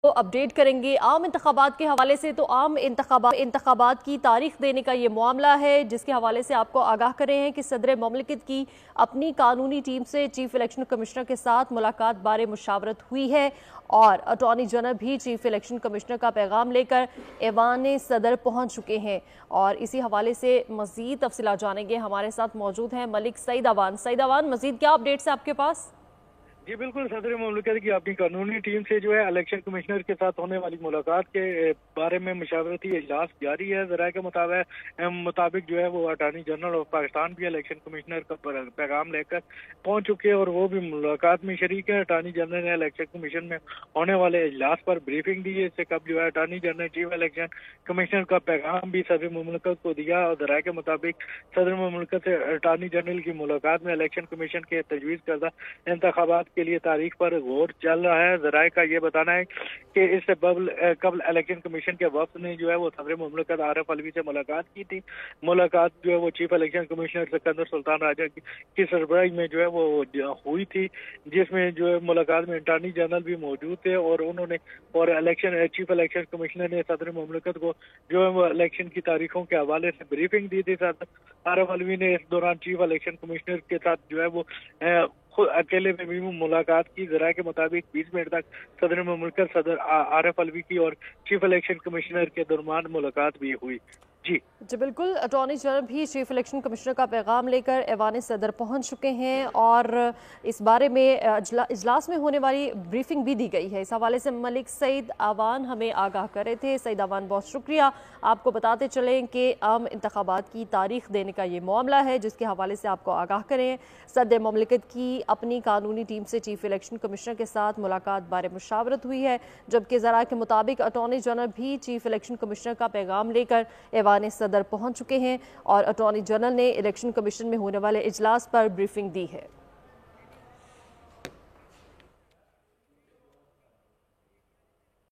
Update करेंगे आम इंतखाबात के हवाले से। तो आम इंतखाबात की तारीख देने का ये मामला है जिसके हवाले से आपको आगाह कर रहे हैं कि सदर ममलिकत की अपनी कानूनी टीम से चीफ इलेक्शन कमिश्नर के साथ मुलाकात बारे मुशावरत हुई है और अटॉर्नी जनरल भी चीफ इलेक्शन कमिश्नर का पैगाम लेकर ऐवान सदर पहुंच चुके हैं। और इसी हवाले से मजीद तफसीलात जानेंगे। हमारे साथ मौजूद हैं मलिक सईद अवान। सईद अवान, मजीद क्या अपडेट्स है आपके पास? जी बिल्कुल, सदर मुमलिकत की अपनी कानूनी टीम से जो है इलेक्शन कमिश्नर के साथ होने वाली मुलाकात के बारे में मुशावरती इजलास जारी है। ज़राए के मुताबिक जो है वो अटॉर्नी जनरल ऑफ पाकिस्तान भी इलेक्शन कमिश्नर का पैगाम लेकर पहुंच चुके हैं और वो भी मुलाकात में शरीक है। अटॉर्नी जनरल ने इलेक्शन कमीशन में होने वाले इजलास पर ब्रीफिंग दी है। इससे कब जो है attorney general chief election commissioner का पैगाम भी सदर मुमलिकत को दिया और ज़राए के मुताबिक सदर मुमलिकत से अटॉर्नी जनरल की मुलाकात में इलेक्शन कमीशन के तजवीज़ करदा इंतखाबात के लिए तारीख पर गौर चल रहा है। ज़राए का ये बताना है कि इससे कबल इलेक्शन कमीशन के वफ्द ने जो है वो सदर मुमलिकत आरिफ अलवी से मुलाकात की थी। मुलाकात जो है वो chief election commissioner Sikandar Sultan Raja की सरबराही में जो है वो हुई थी, जिसमें जो है मुलाकात में अटॉर्नी जनरल भी मौजूद थे और उन्होंने और चीफ इलेक्शन कमिश्नर ने सदर मुमलिकत को जो है वो इलेक्शन की तारीखों के हवाले से ब्रीफिंग दी थी। आरिफ अलवी ने इस दौरान चीफ इलेक्शन कमिश्नर के साथ जो है वो खुद अकेले में भी मुलाकात की। ज़राए के मुताबिक 20 मिनट तक सदर मुमलिकत सदर आरिफ अलवी की और चीफ इलेक्शन कमिश्नर के दरमियान मुलाकात भी हुई। जी बिल्कुल, अटॉर्नी जनरल भी चीफ इलेक्शन कमिश्नर का पैगाम लेकर ऐवान सदर पहुंच चुके हैं और इस बारे में इजलास में होने वाली ब्रीफिंग भी दी गई है। इस हवाले से मलिक सईद अवान हमें आगाह कर रहे थे। सईद अवान, बहुत शुक्रिया। आपको बताते चलें कि आम इंतखाबात की तारीख देने का ये मामला है जिसके हवाले से आपको आगाह करें। सदर ममलिकत की अपनी कानूनी टीम से चीफ इलेक्शन कमिश्नर के साथ मुलाकात बारे मुशावरत हुई है, जबकि ज़राए के मुताबिक अटॉर्नी जनरल भी चीफ इलेक्शन कमिश्नर का पैगाम लेकर ऐवान सदर पहुंच चुके हैं और अटॉर्नी जनरल ने इलेक्शन कमीशन में होने वाले इजलास पर ब्रीफिंग दी है।